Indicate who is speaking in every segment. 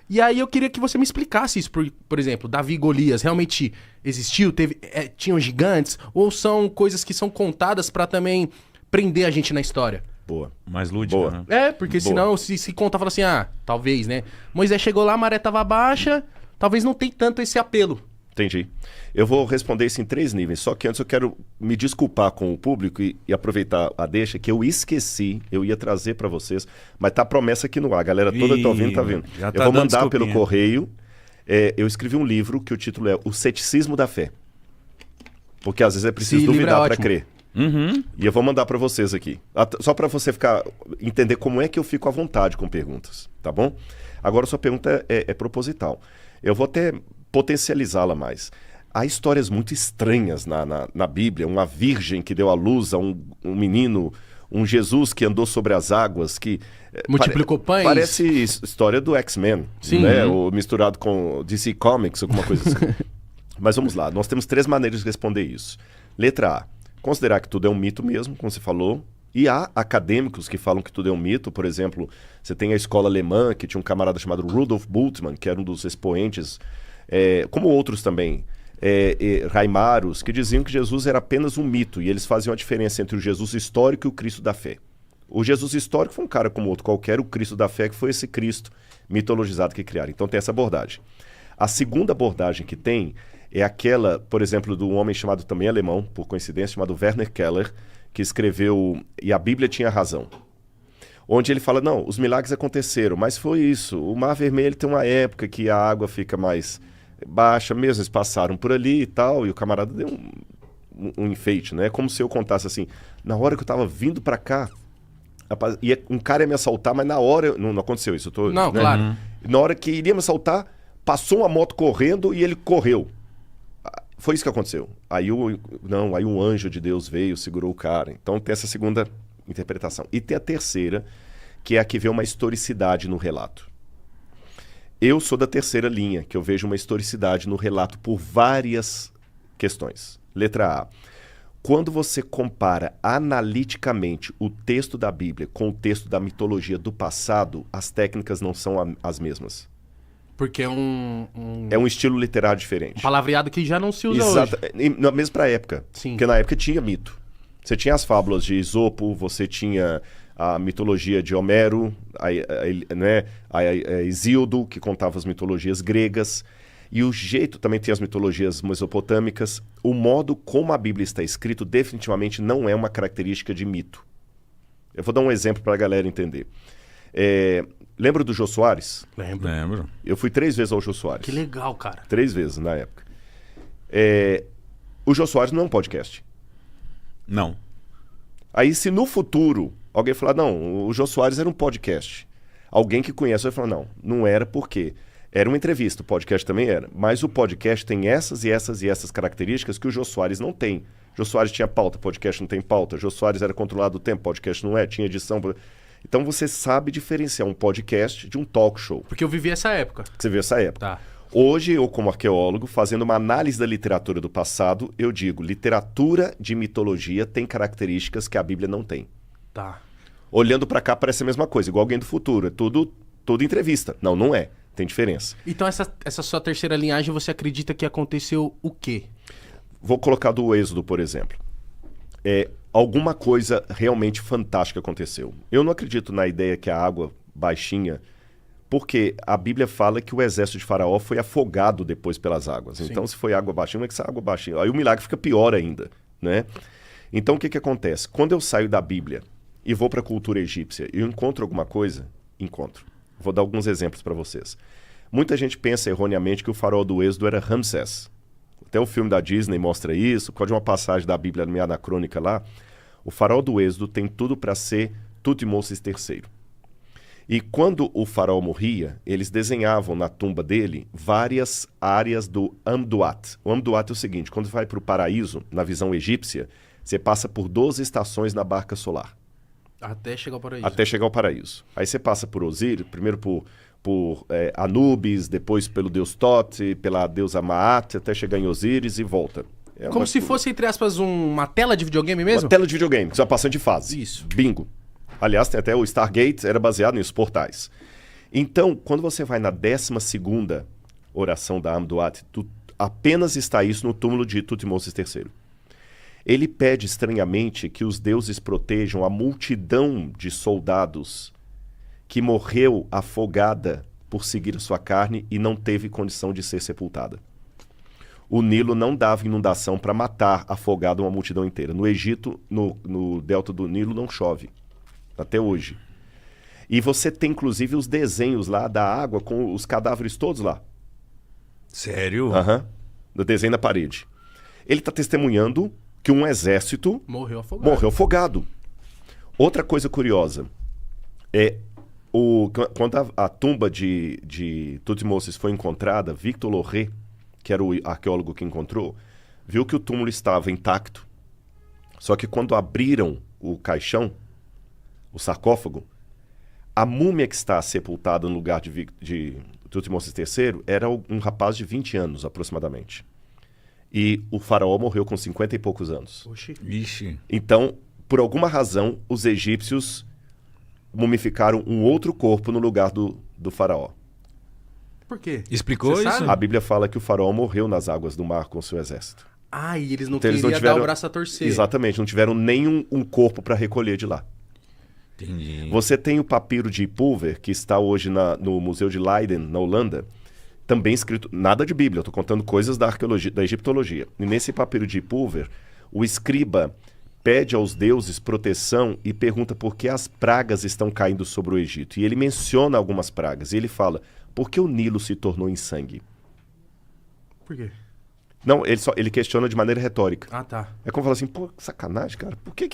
Speaker 1: E aí eu queria que você me explicasse isso. Por exemplo, Davi e Golias realmente existiu? Tinham gigantes? Ou são coisas que são contadas pra também prender a gente na história?
Speaker 2: Boa.
Speaker 3: Mais lúdica,
Speaker 2: Boa.
Speaker 3: né?
Speaker 1: É, porque senão se conta, fala assim, talvez, né? Moisés chegou lá, a maré tava baixa, talvez não tem tanto esse apelo.
Speaker 2: Entendi. Eu vou responder isso em 3 níveis, só que antes eu quero me desculpar com o público e aproveitar a deixa, que eu esqueci, eu ia trazer para vocês, mas tá a promessa aqui no ar, a galera toda tá ouvindo, tá vendo.
Speaker 3: Já tá
Speaker 2: eu vou
Speaker 3: dando
Speaker 2: mandar pelo
Speaker 3: desculpinha.
Speaker 2: correio, eu escrevi um livro que o título é O Ceticismo da Fé. Porque às vezes é preciso
Speaker 1: Esse livro é
Speaker 2: duvidar para
Speaker 1: ótimo.
Speaker 2: crer.
Speaker 3: Uhum.
Speaker 2: E eu vou mandar para vocês aqui. Só para você entender como é que eu fico à vontade com perguntas, tá bom? Agora, sua pergunta é proposital. Eu vou até potencializá-la mais. Há histórias muito estranhas na Bíblia. Uma virgem que deu à luz a um menino, um Jesus que andou sobre as águas, que...
Speaker 1: Multiplicou pães.
Speaker 2: Parece história do X-Men,
Speaker 1: Sim.
Speaker 2: né? Ou misturado com DC Comics, alguma coisa assim. Mas vamos lá, nós temos 3 maneiras de responder isso. Letra A, considerar que tudo é um mito mesmo, como você falou. E há acadêmicos que falam que tudo é um mito. Por exemplo, você tem a escola alemã, que tinha um camarada chamado Rudolf Bultmann, que era um dos expoentes, como outros também, Raimaros, que diziam que Jesus era apenas um mito. E eles faziam a diferença entre o Jesus histórico e o Cristo da fé. O Jesus histórico foi um cara como outro qualquer, o Cristo da fé que foi esse Cristo mitologizado que criaram. Então tem essa abordagem. A segunda abordagem que tem é aquela, por exemplo, de um homem chamado também alemão, por coincidência, chamado Werner Keller, que escreveu E a Bíblia Tinha Razão. Onde ele fala, não, os milagres aconteceram, mas foi isso. O Mar Vermelho tem uma época que a água fica mais baixa mesmo, eles passaram por ali e tal, e o camarada deu um enfeite, né? Como se eu contasse assim, na hora que eu tava vindo pra cá, rapaz, um cara ia me assaltar, mas na hora... Não aconteceu isso, eu tô...
Speaker 1: Não,
Speaker 2: né?
Speaker 1: claro.
Speaker 2: Na hora que iria me assaltar, passou uma moto correndo e ele correu. Foi isso que aconteceu. Aí um anjo de Deus veio, segurou o cara. Então tem essa segunda interpretação. E tem a terceira, que é a que vê uma historicidade no relato. Eu sou da terceira linha, que eu vejo uma historicidade no relato por várias questões. Letra A. Quando você compara analiticamente o texto da Bíblia com o texto da mitologia do passado, as técnicas não são as mesmas.
Speaker 1: Porque é
Speaker 2: É um estilo literário diferente.
Speaker 1: palavreado que já não se usa
Speaker 2: Exato.
Speaker 1: hoje.
Speaker 2: Mesmo para a época.
Speaker 1: Sim.
Speaker 2: Porque na época tinha mito. Você tinha as fábulas de Esopo, você tinha a mitologia de Homero, a Hesíodo, que contava as mitologias gregas. E o jeito, também tem as mitologias mesopotâmicas. O modo como a Bíblia está escrito definitivamente não é uma característica de mito. Eu vou dar um exemplo para a galera entender. Lembra do Jô Soares?
Speaker 3: Lembro.
Speaker 2: Eu fui 3 vezes ao Jô Soares.
Speaker 1: Que legal, cara.
Speaker 2: 3 vezes na época. O Jô Soares não é um podcast.
Speaker 3: Não.
Speaker 2: Aí se no futuro alguém falar, não, o Jô Soares era um podcast. Alguém que conhece vai falar, não era porque era uma entrevista, o podcast também era. Mas o podcast tem essas e essas e essas características que o Jô Soares não tem. O Jô Soares tinha pauta, podcast não tem pauta. O Jô Soares era controlado o tempo, podcast não é, tinha edição. Então você sabe diferenciar um podcast de um talk show.
Speaker 1: Porque eu vivi essa época.
Speaker 2: Que você viu essa época.
Speaker 1: Tá.
Speaker 2: Hoje, eu como arqueólogo, fazendo uma análise da literatura do passado, eu digo, literatura de mitologia tem características que a Bíblia não tem.
Speaker 1: Tá.
Speaker 2: Olhando pra cá parece a mesma coisa, igual alguém do futuro, é tudo entrevista. Não é, tem diferença.
Speaker 1: Então essa sua terceira linhagem, você acredita que aconteceu o quê?
Speaker 2: Vou colocar do Êxodo, por exemplo. Alguma coisa realmente fantástica aconteceu. Eu não acredito na ideia que a água baixinha... Porque a Bíblia fala que o exército de Faraó foi afogado depois pelas águas.
Speaker 1: Sim.
Speaker 2: Então, se foi água baixinha, como é que essa água baixinha? Aí o milagre fica pior ainda, né? Então, o que acontece? Quando eu saio da Bíblia e vou para a cultura egípcia e eu encontro alguma coisa, encontro. Vou dar alguns exemplos para vocês. Muita gente pensa erroneamente que o faraó do Êxodo era Ramsés. Até o filme da Disney mostra isso. Quando uma passagem da Bíblia meio anacrônica lá, o faraó do Êxodo tem tudo para ser Tutmoses III. E quando o faraó morria, eles desenhavam na tumba dele várias áreas do Amduat. O Amduat é o seguinte, quando você vai para o paraíso, na visão egípcia, você passa por 12 estações na barca solar.
Speaker 1: Até chegar ao paraíso.
Speaker 2: Até chegar ao paraíso. Aí você passa por Osíris, primeiro por Anubis, depois pelo deus Tote, pela deusa Maat, até chegar em Osíris e volta.
Speaker 1: Como se fosse, entre aspas, uma tela de videogame mesmo?
Speaker 2: Uma tela de videogame, que você vai passando de fase.
Speaker 1: Isso.
Speaker 2: Bingo. Aliás, tem até o Stargate, era baseado nos portais. Então, quando você vai na 12ª oração da Amduat, apenas está isso no túmulo de Tutmoses III. Ele pede estranhamente que os deuses protejam a multidão de soldados que morreu afogada por seguir a sua carne e não teve condição de ser sepultada. O Nilo não dava inundação para matar afogado uma multidão inteira. No Egito, no delta do Nilo, não chove. Até hoje. E você tem, inclusive, os desenhos lá da água com os cadáveres todos lá.
Speaker 3: Sério?
Speaker 2: No desenho na parede. Ele está testemunhando que um exército
Speaker 1: Morreu afogado.
Speaker 2: morreu afogado. Outra coisa curiosa. Quando a tumba de Tutmoses foi encontrada, Victor Loré, que era o arqueólogo que encontrou, viu que o túmulo estava intacto. Só que quando abriram o caixão, o sarcófago, a múmia que está sepultada no lugar de Tutmoses III era um rapaz de 20 anos, aproximadamente. E o faraó morreu com 50 e poucos anos.
Speaker 1: Oxi.
Speaker 3: Ixi.
Speaker 2: Então, por alguma razão, os egípcios mumificaram um outro corpo no lugar do faraó.
Speaker 1: Por quê?
Speaker 3: Explicou
Speaker 1: Você
Speaker 3: isso?
Speaker 1: sabe?
Speaker 2: A Bíblia fala que o faraó morreu nas águas do mar com seu exército.
Speaker 1: Ah, e eles não
Speaker 2: Então, eles
Speaker 1: queriam
Speaker 2: não tiveram-
Speaker 1: dar o braço a torcer.
Speaker 2: Exatamente, não tiveram nem um corpo para recolher de lá.
Speaker 3: Entendi.
Speaker 2: Você tem o papiro de Pulver, que está hoje no Museu de Leiden, na Holanda, também escrito, nada de Bíblia, eu estou contando coisas da arqueologia, da egiptologia. E nesse papiro de Pulver, o escriba pede aos deuses proteção e pergunta por que as pragas estão caindo sobre o Egito. E ele menciona algumas pragas, e ele fala, por que o Nilo se tornou em sangue?
Speaker 1: Por quê?
Speaker 2: Não, ele questiona de maneira retórica.
Speaker 1: Ah, tá.
Speaker 2: É como falar assim, pô, que sacanagem, cara, por que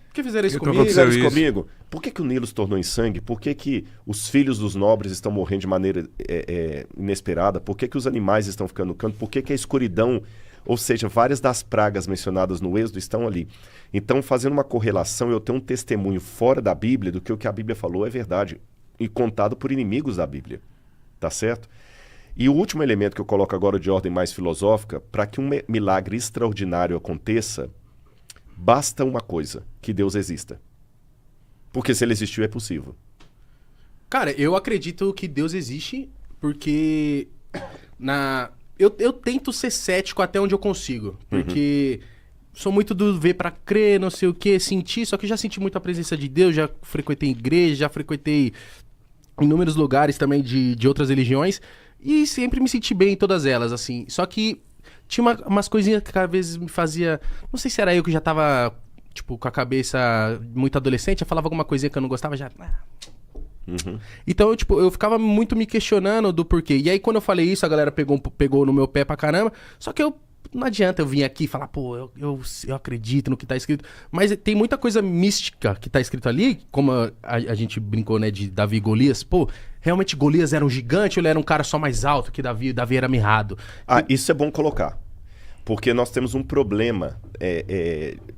Speaker 1: Por que fizeram isso
Speaker 3: Por que
Speaker 1: comigo?
Speaker 3: aconteceu
Speaker 2: fizeram isso
Speaker 3: isso?
Speaker 2: comigo? Por que o Nilo se tornou em sangue? Por que os filhos dos nobres estão morrendo de maneira inesperada? Por que os animais estão ficando no canto? Por que a escuridão, ou seja, várias das pragas mencionadas no Êxodo estão ali? Então, fazendo uma correlação, eu tenho um testemunho fora da Bíblia do que o que a Bíblia falou é verdade, e contado por inimigos da Bíblia. Tá certo? E o último elemento que eu coloco agora de ordem mais filosófica, para que um milagre extraordinário aconteça, basta uma coisa, que Deus exista. Porque se ele existiu, é possível.
Speaker 1: Cara, eu acredito que Deus existe porque eu tento ser cético até onde eu consigo. Porque sou muito do ver pra crer, não sei o que, sentir. Só que já senti muito a presença de Deus, já frequentei igreja, já frequentei inúmeros lugares também de outras religiões. E sempre me senti bem em todas elas, assim. Só que tinha umas coisinhas que às vezes me fazia... Não sei se era eu que já tava, tipo, com a cabeça muito adolescente. Eu falava alguma coisinha que eu não gostava, já... Então, eu ficava muito me questionando do porquê. E aí, quando eu falei isso, a galera pegou no meu pé pra caramba. Só que não adianta eu vir aqui e falar, pô, eu acredito no que tá escrito. Mas tem muita coisa mística que tá escrito ali, como a gente brincou, né, de Davi e Golias. Pô, realmente Golias era um gigante ou ele era um cara só mais alto que Davi? Davi era mirrado.
Speaker 2: Isso é bom colocar. Porque nós temos um problema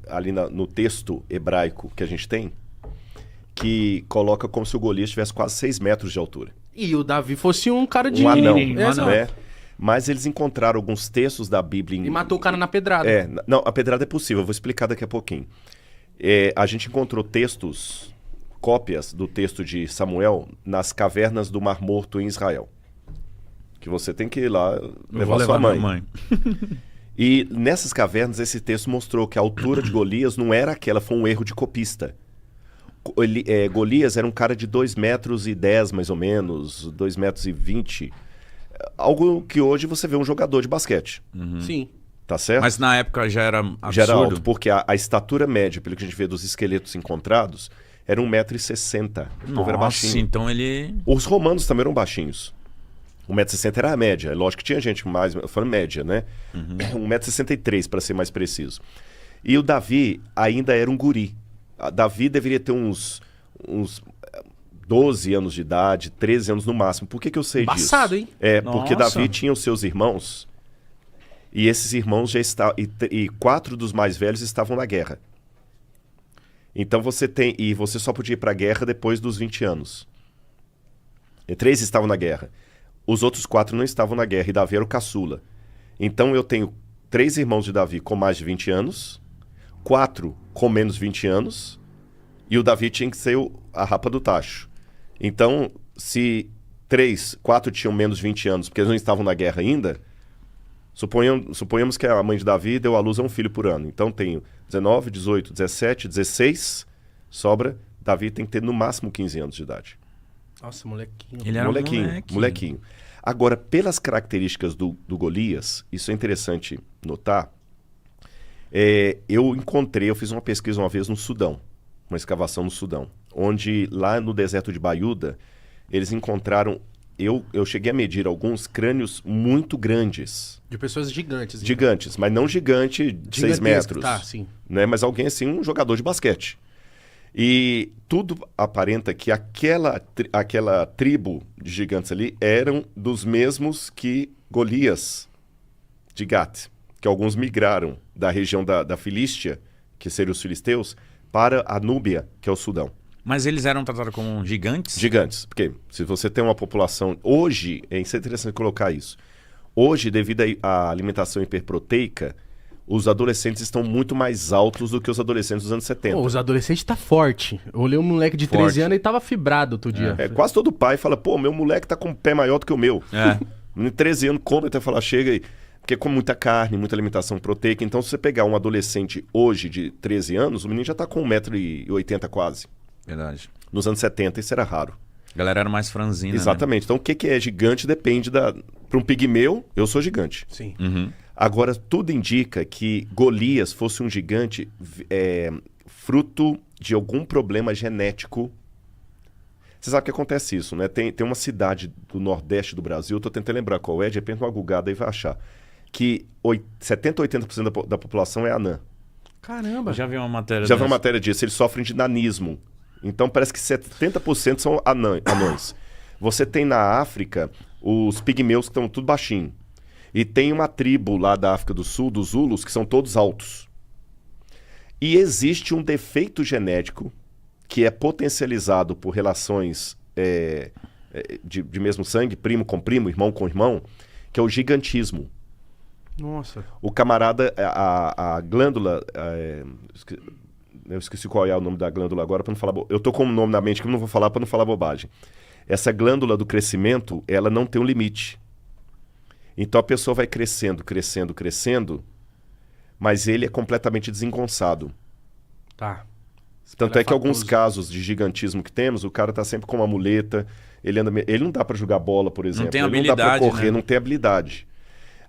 Speaker 2: ali no texto hebraico que a gente tem, que coloca como se o Golias tivesse quase 6 metros de altura.
Speaker 1: E o Davi fosse um cara de...
Speaker 2: Um anão,
Speaker 1: Exato.
Speaker 2: né? Mas eles encontraram alguns textos da Bíblia...
Speaker 1: E matou o cara na pedrada.
Speaker 2: Não, a pedrada é possível, eu vou explicar daqui a pouquinho. A gente encontrou textos, cópias do texto de Samuel nas cavernas do Mar Morto em Israel. Que você tem que ir lá levar sua mãe. E nessas cavernas esse texto mostrou que a altura de Golias não era aquela, foi um erro de copista. Golias era um cara de 2,10 metros, mais ou menos, 2,20 metros. Algo que hoje você vê um jogador de basquete.
Speaker 1: Sim.
Speaker 2: Tá certo?
Speaker 3: Mas na época já era absurdo.
Speaker 2: Já era alto, porque a estatura média, pelo que a gente vê dos esqueletos encontrados, era 1,60 m. O povo era baixinho.
Speaker 3: Então ele...
Speaker 2: Os romanos também eram baixinhos. 1,60 m era a média. É lógico que tinha gente mais... Eu falo média, né? 1,63 m, para ser mais preciso. E o Davi ainda era um guri. Davi deveria ter uns 12 anos de idade, 13 anos no máximo. Por que eu sei
Speaker 1: Embaçado,
Speaker 2: disso?
Speaker 1: hein?
Speaker 2: Porque
Speaker 3: Nossa.
Speaker 2: Davi tinha os seus irmãos, e esses irmãos já estavam... E 4 dos mais velhos estavam na guerra. Então você tem... E você só podia ir para a guerra depois dos 20 anos. E 3 estavam na guerra. Os outros 4 não estavam na guerra, e Davi era o caçula. Então eu tenho 3 irmãos de Davi com mais de 20 anos, 4 com menos 20 anos, e o Davi tinha que ser a rapa do tacho. Então, se 3, 4 tinham menos de 20 anos, porque eles não estavam na guerra ainda, suponhamos que a mãe de Davi deu à luz a um filho por ano. Então tenho 19, 18, 17, 16, sobra. Davi tem que ter no máximo 15 anos de idade.
Speaker 1: Nossa, molequinho.
Speaker 3: Ele era
Speaker 2: Molequinho. Agora, pelas características do Golias, isso é interessante notar, eu fiz uma pesquisa uma vez no Sudão, uma escavação no Sudão, onde lá no deserto de Baiuda, eles encontraram, eu cheguei a medir alguns crânios muito grandes.
Speaker 1: De pessoas gigantes. Então.
Speaker 2: Gigantes, mas não gigante de 6 metros.
Speaker 1: Tá, sim.
Speaker 2: Né? Mas alguém assim, um jogador de basquete. E tudo aparenta que aquela tribo de gigantes ali eram dos mesmos que Golias de Gat, que alguns migraram da região da Filístia, que seriam os filisteus, para a Núbia, que é o Sudão.
Speaker 3: Mas eles eram tratados como gigantes?
Speaker 2: Gigantes, porque se você tem uma população... Hoje, é interessante colocar isso. Hoje, devido à alimentação hiperproteica, os adolescentes estão muito mais altos do que os adolescentes dos anos 70.
Speaker 1: Pô, os adolescentes tá forte. Eu olhei um moleque de 13 anos e tava fibrado outro dia.
Speaker 2: Quase todo pai fala, pô, meu moleque tá com um pé maior do que o meu. Em 13 anos, come até falar, chega aí. Porque come muita carne, muita alimentação proteica. Então, se você pegar um adolescente hoje de 13 anos, o menino já tá com 1,80 m quase.
Speaker 3: Verdade.
Speaker 2: Nos anos 70, isso era raro.
Speaker 3: A galera era mais franzina.
Speaker 2: Exatamente.
Speaker 3: Né?
Speaker 2: Então, o que é gigante depende da... Para um pigmeu, eu sou gigante.
Speaker 1: Sim.
Speaker 3: Uhum.
Speaker 2: Agora, tudo indica que Golias fosse um gigante fruto de algum problema genético. Você sabe que acontece isso, né? Tem uma cidade do nordeste do Brasil, eu tô tentando lembrar qual é, de repente uma gugada aí vai achar, que 70, 80% da população é anã.
Speaker 1: Caramba.
Speaker 3: Eu já vi uma matéria
Speaker 2: Já vi uma matéria disso, eles sofrem de nanismo. Então parece que 70% são anões. Você tem na África os pigmeus que estão tudo baixinho. E tem uma tribo lá da África do Sul, dos Zulus, que são todos altos. E existe um defeito genético que é potencializado por relações de mesmo sangue, primo com primo, irmão com irmão, que é o gigantismo.
Speaker 1: Nossa.
Speaker 2: O camarada, a glândula... eu esqueci qual é o nome da glândula agora para não falar... Eu tô com um nome na mente que eu não vou falar para não falar bobagem. Essa glândula do crescimento, ela não tem um limite. Então a pessoa vai crescendo, crescendo, crescendo, mas ele é completamente desengonçado.
Speaker 1: Tá.
Speaker 2: Tanto é que alguns casos de gigantismo que temos, o cara tá sempre com uma muleta, ele não dá para jogar bola, por exemplo.
Speaker 3: Não tem
Speaker 2: ele
Speaker 3: habilidade,
Speaker 2: não dá para correr,
Speaker 3: né?
Speaker 2: não tem habilidade.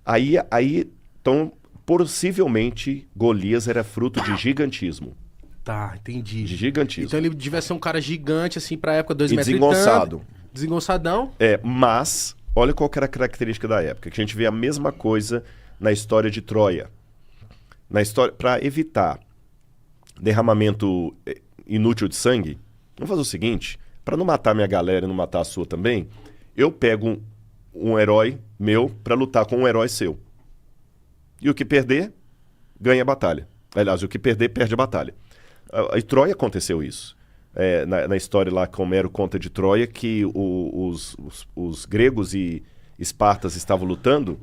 Speaker 2: Aí, então, possivelmente, Golias era fruto de gigantismo.
Speaker 1: Tá, entendi.
Speaker 2: De gigantismo.
Speaker 1: Então ele devia ser um cara gigante, assim, pra época, 2 metros
Speaker 2: desengonçado.
Speaker 1: e tanto. Desengonçadão.
Speaker 2: Mas, olha qual que era a característica da época, que a gente vê a mesma coisa na história de Troia. Para evitar derramamento inútil de sangue, vamos fazer o seguinte, para não matar minha galera e não matar a sua também, eu pego um herói meu para lutar com um herói seu. E o que perder, ganha a batalha. Aliás, o que perder, perde a batalha. Em Troia aconteceu isso. Na história lá que Homero conta de Troia, que os gregos e espartas estavam lutando,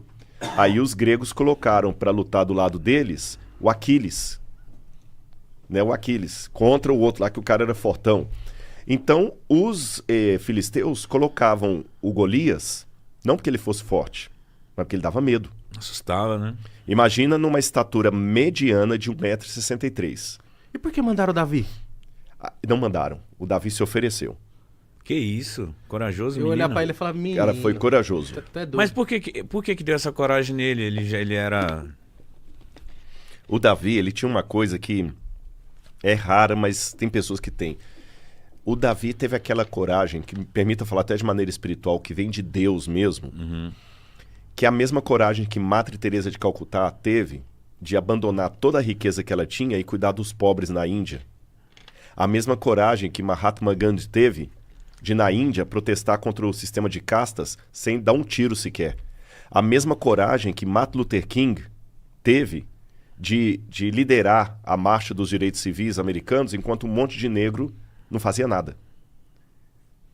Speaker 2: aí os gregos colocaram para lutar do lado deles o Aquiles. Né, o Aquiles, contra o outro lá, que o cara era fortão. Então, os filisteus colocavam o Golias, não porque ele fosse forte, mas porque ele dava medo.
Speaker 3: Assustava, né?
Speaker 2: Imagina numa estatura mediana de 1,63 m.
Speaker 1: E por que mandaram o Davi?
Speaker 2: Não mandaram. O Davi se ofereceu.
Speaker 3: Que isso? Corajoso,
Speaker 1: Eu
Speaker 3: menino.
Speaker 1: olhar pra ele e falar, menino...
Speaker 2: O cara foi corajoso.
Speaker 1: Tu é doido.
Speaker 3: Mas por que deu essa coragem nele? Ele era...
Speaker 2: O Davi, ele tinha uma coisa que é rara, mas tem pessoas que têm. O Davi teve aquela coragem, que me permita falar até de maneira espiritual, que vem de Deus mesmo, que é a mesma coragem que Madre Teresa de Calcutá teve de abandonar toda a riqueza que ela tinha e cuidar dos pobres na Índia. A mesma coragem que Mahatma Gandhi teve de, na Índia, protestar contra o sistema de castas sem dar um tiro sequer. A mesma coragem que Martin Luther King teve de liderar a marcha dos direitos civis americanos enquanto um monte de negro não fazia nada.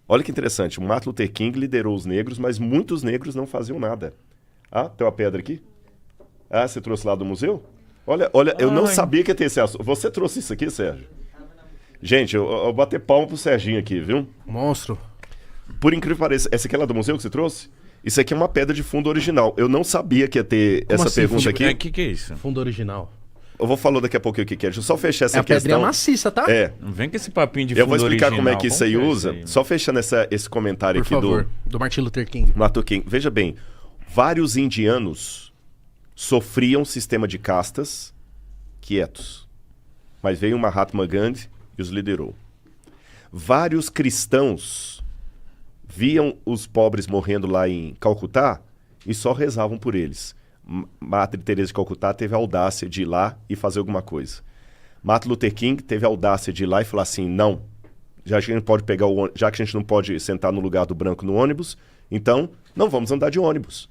Speaker 2: Olha que interessante, o Martin Luther King liderou os negros, mas muitos negros não faziam nada. Ah, tem uma pedra aqui? Ah, você trouxe lá do museu? Olha, eu não sabia que ia ter esse assunto. Você trouxe isso aqui, Sérgio? Gente, eu vou bater palma pro Serginho aqui, viu?
Speaker 1: Monstro.
Speaker 2: Por incrível que pareça, essa aqui é lá do museu que você trouxe? Isso aqui é uma pedra de fundo original. Eu não sabia que ia ter essa
Speaker 1: assim,
Speaker 2: pergunta aqui.
Speaker 3: O que é isso?
Speaker 1: Fundo original.
Speaker 2: Eu vou falar daqui a pouco o que é. Deixa eu só fechar essa
Speaker 1: É a pedrinha
Speaker 2: questão.
Speaker 1: maciça, tá?
Speaker 2: É.
Speaker 3: Não vem com esse papinho de fundo
Speaker 2: Eu vou explicar
Speaker 3: original.
Speaker 2: como é que isso aí
Speaker 3: Como
Speaker 2: usa.
Speaker 3: isso aí?
Speaker 2: Só fechando esse comentário
Speaker 1: Por
Speaker 2: aqui
Speaker 1: favor. Do Martin Luther King.
Speaker 2: do Martin King. Veja bem, vários indianos sofriam um sistema de castas quietos. Mas veio o Mahatma Gandhi e os liderou. Vários cristãos viam os pobres morrendo lá em Calcutá e só rezavam por eles. Madre Teresa de Calcutá teve a audácia de ir lá e fazer alguma coisa. Martin Luther King teve a audácia de ir lá e falar assim, não, já que a gente pode pegar já que a gente não pode sentar no lugar do branco no ônibus, então não vamos andar de ônibus.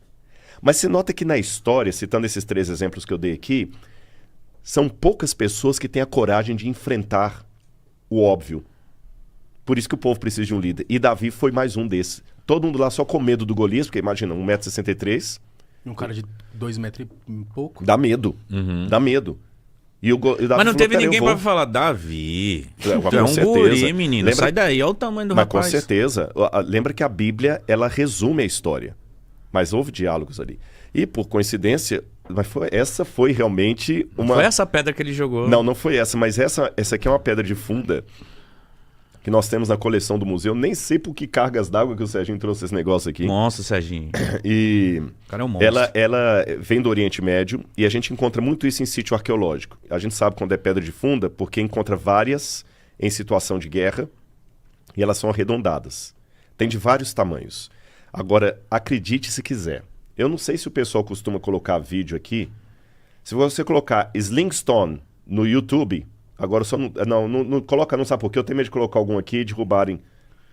Speaker 2: Mas se nota que na história, citando esses 3 exemplos que eu dei aqui, são poucas pessoas que têm a coragem de enfrentar o óbvio. Por isso que o povo precisa de um líder. E Davi foi mais um desses. Todo mundo lá só com medo do Golias, porque imagina, 1,63 m.
Speaker 1: Um cara de 2 metros e pouco.
Speaker 2: Dá medo. Dá medo. E o Davi
Speaker 3: Mas não
Speaker 2: falou,
Speaker 3: teve
Speaker 2: "Cara, eu
Speaker 3: ninguém
Speaker 2: vou."
Speaker 3: pra falar, Davi,
Speaker 2: É,
Speaker 3: tu é
Speaker 2: com
Speaker 3: um
Speaker 2: certeza.
Speaker 3: guri, menino.
Speaker 2: Lembra-
Speaker 3: Sai daí, olha o tamanho do
Speaker 2: Mas
Speaker 3: rapaz.
Speaker 2: com certeza. Lembra que a Bíblia, ela resume a história. Mas houve diálogos ali. E, por coincidência, essa foi realmente uma...
Speaker 3: Foi essa pedra que ele jogou.
Speaker 2: Não, não foi essa, mas essa aqui é uma pedra de funda que nós temos na coleção do museu. Nem sei por que cargas d'água que o Serginho trouxe esse negócio aqui.
Speaker 3: Monstro, Serginho.
Speaker 2: E
Speaker 3: O cara é um monstro.
Speaker 2: ela vem do Oriente Médio e a gente encontra muito isso em sítio arqueológico. A gente sabe quando é pedra de funda porque encontra várias em situação de guerra e elas são arredondadas. Tem de vários tamanhos. Agora, acredite se quiser. Eu não sei se o pessoal costuma colocar vídeo aqui. Se você colocar Slingstone no YouTube, agora só não coloca, não sabe por quê? Eu tenho medo de colocar algum aqui e derrubarem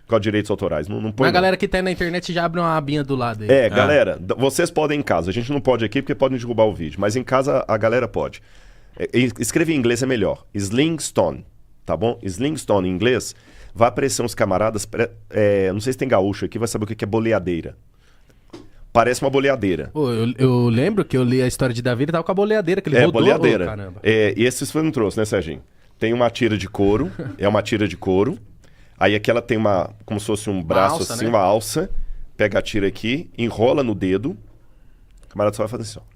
Speaker 2: com direitos autorais. Não põe.
Speaker 1: Mas a
Speaker 2: não.
Speaker 1: galera que tá aí na internet já abre uma abinha do lado aí.
Speaker 2: Galera, vocês podem em casa. A gente não pode aqui porque podem derrubar o vídeo, mas em casa a galera pode. Escrever em inglês é melhor. Slingstone, tá bom? Slingstone em inglês. Vai aparecer uns camaradas, não sei se tem gaúcho aqui, vai saber o que é boleadeira. Parece uma boleadeira.
Speaker 1: Pô, eu lembro que eu li a história de Davi, ele tava com a boleadeira, que ele rodou.
Speaker 2: Boleadeira.
Speaker 1: Ô, caramba.
Speaker 2: E esses você não trouxe, né, Serginho? Tem uma tira de couro, é uma tira de couro. Aí aqui ela tem como se fosse um braço
Speaker 1: alça,
Speaker 2: assim,
Speaker 1: né?
Speaker 2: uma alça. Pega a tira aqui, enrola no dedo. O camarada só vai fazer assim, ó.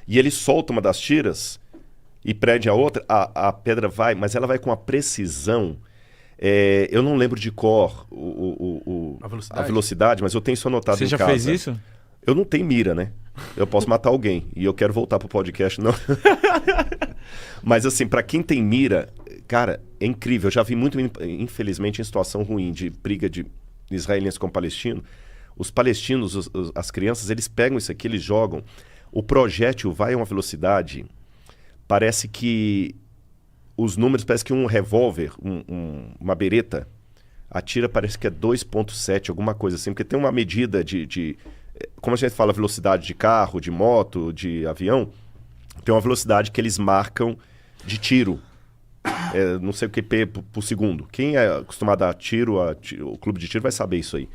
Speaker 2: E ele solta uma das tiras e prende a outra. A pedra vai, mas ela vai com uma precisão. Eu não lembro de cor a velocidade, mas eu tenho isso anotado
Speaker 3: Você
Speaker 2: em
Speaker 3: já
Speaker 2: casa.
Speaker 3: fez isso?
Speaker 2: Eu não tenho mira, né? Eu posso matar alguém. E eu quero voltar pro podcast, não. Mas assim, pra quem tem mira, cara, é incrível. Eu já vi muito, infelizmente, em situação ruim de briga de israelenses com palestinos. Os palestinos, as crianças, eles pegam isso aqui, eles jogam. O projétil vai a uma velocidade, parece que os números, parece que um revólver, uma bereta, a tira parece que é 2.7, alguma coisa assim, porque tem uma medida como a gente fala, velocidade de carro, de moto, de avião, tem uma velocidade que eles marcam de tiro. Não sei o que por segundo. Quem é acostumado a tiro, o clube de tiro vai saber isso aí.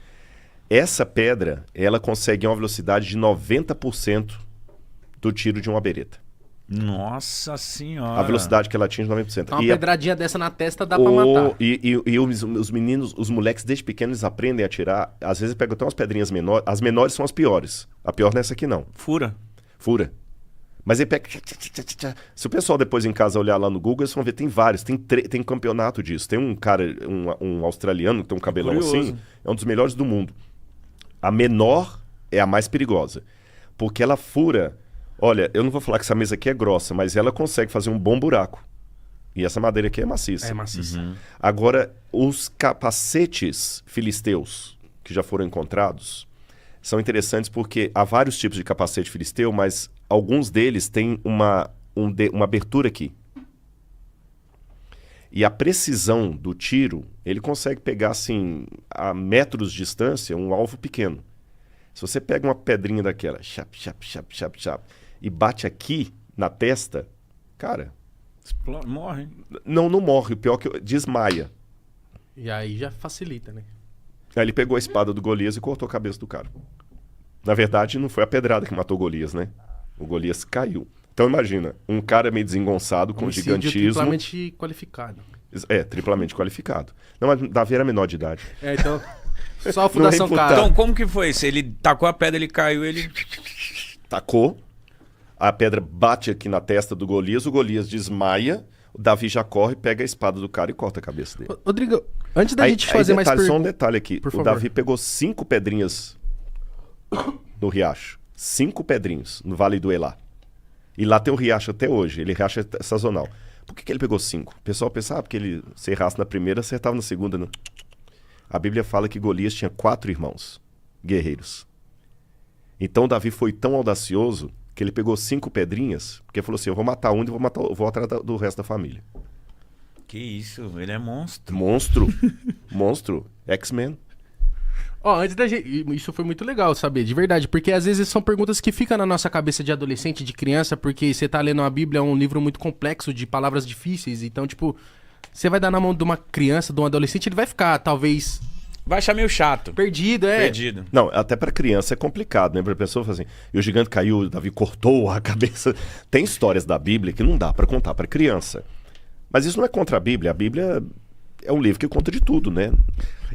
Speaker 2: Essa pedra, ela consegue uma velocidade de 90% do tiro de uma bereta.
Speaker 3: Nossa senhora.
Speaker 2: A velocidade que ela atinge, 90%.
Speaker 1: Uma pedradinha dessa na testa dá pra matar.
Speaker 2: E os meninos, os moleques, desde pequenos, eles aprendem a atirar. Às vezes pegam até umas pedrinhas menores. As menores são as piores. A pior não é essa aqui, não.
Speaker 3: Fura.
Speaker 2: Mas ele pega... Se o pessoal depois em casa olhar lá no Google, eles vão ver, tem vários. Tem campeonato disso. Tem um cara, um australiano, que tem um cabelão
Speaker 3: Curioso.
Speaker 2: assim. É um dos melhores do mundo. A menor é a mais perigosa. Porque ela fura... Olha, eu não vou falar que essa mesa aqui é grossa, mas ela consegue fazer um bom buraco. E essa madeira aqui é maciça.
Speaker 1: É maciça.
Speaker 3: Uhum.
Speaker 2: Agora, os capacetes filisteus que já foram encontrados são interessantes porque há vários tipos de capacete filisteu, mas alguns deles têm uma abertura aqui. E a precisão do tiro, ele consegue pegar, assim, a metros de distância, um alvo pequeno. Se você pega uma pedrinha daquela, chap, e bate aqui na testa, cara...
Speaker 3: Morre.
Speaker 2: Não morre. O pior é que desmaia.
Speaker 1: E aí já facilita, né?
Speaker 2: Aí ele pegou a espada do Golias e cortou a cabeça do cara. Na verdade, não foi a pedrada que matou o Golias, né? O Golias caiu. Então imagina, um cara meio desengonçado, com
Speaker 1: Homicídio
Speaker 2: gigantismo.
Speaker 1: triplamente qualificado.
Speaker 2: É, triplamente qualificado. Não, mas Davi era menor de idade.
Speaker 1: Então, só a Fundação
Speaker 2: Não é
Speaker 1: Cara.
Speaker 3: Então, como que foi isso? Ele tacou a pedra, ele caiu, ele...
Speaker 2: Tacou, a pedra bate aqui na testa do Golias, o Golias desmaia, o Davi já corre, pega a espada do cara e corta a cabeça dele.
Speaker 1: Rodrigo, antes da gente fazer mais
Speaker 2: detalhe, só um
Speaker 1: perguntas...
Speaker 2: detalhe aqui.
Speaker 1: Por
Speaker 2: O
Speaker 1: favor.
Speaker 2: Davi pegou 5 pedrinhas no riacho. 5 pedrinhos no Vale do Elá. E lá tem o riacho até hoje. Ele riacho é sazonal. Por que ele pegou 5? O pessoal pensa, porque ele se errasse na primeira, acertava na segunda. Não. A Bíblia fala que Golias tinha 4 irmãos guerreiros. Então Davi foi tão audacioso que ele pegou 5 pedrinhas, porque falou assim, eu vou matar um e vou atrás do resto da família.
Speaker 3: Que isso, ele é monstro.
Speaker 2: Monstro. Monstro. X-Men.
Speaker 1: Ó, antes da gente... Isso foi muito legal saber, de verdade. Porque às vezes são perguntas que ficam na nossa cabeça de adolescente, de criança, porque você tá lendo a Bíblia, é um livro muito complexo, de palavras difíceis. Então, tipo, você vai dar na mão de uma criança, de um adolescente, ele vai ficar, talvez,
Speaker 3: Vai achar meio chato.
Speaker 1: perdido,
Speaker 3: Perdido.
Speaker 2: Não, até pra criança é complicado, né? Pra pessoa falar assim, e o gigante caiu, o Davi cortou a cabeça. Tem histórias da Bíblia que não dá pra contar pra criança. Mas isso não é contra a Bíblia. A Bíblia é um livro que conta de tudo, né?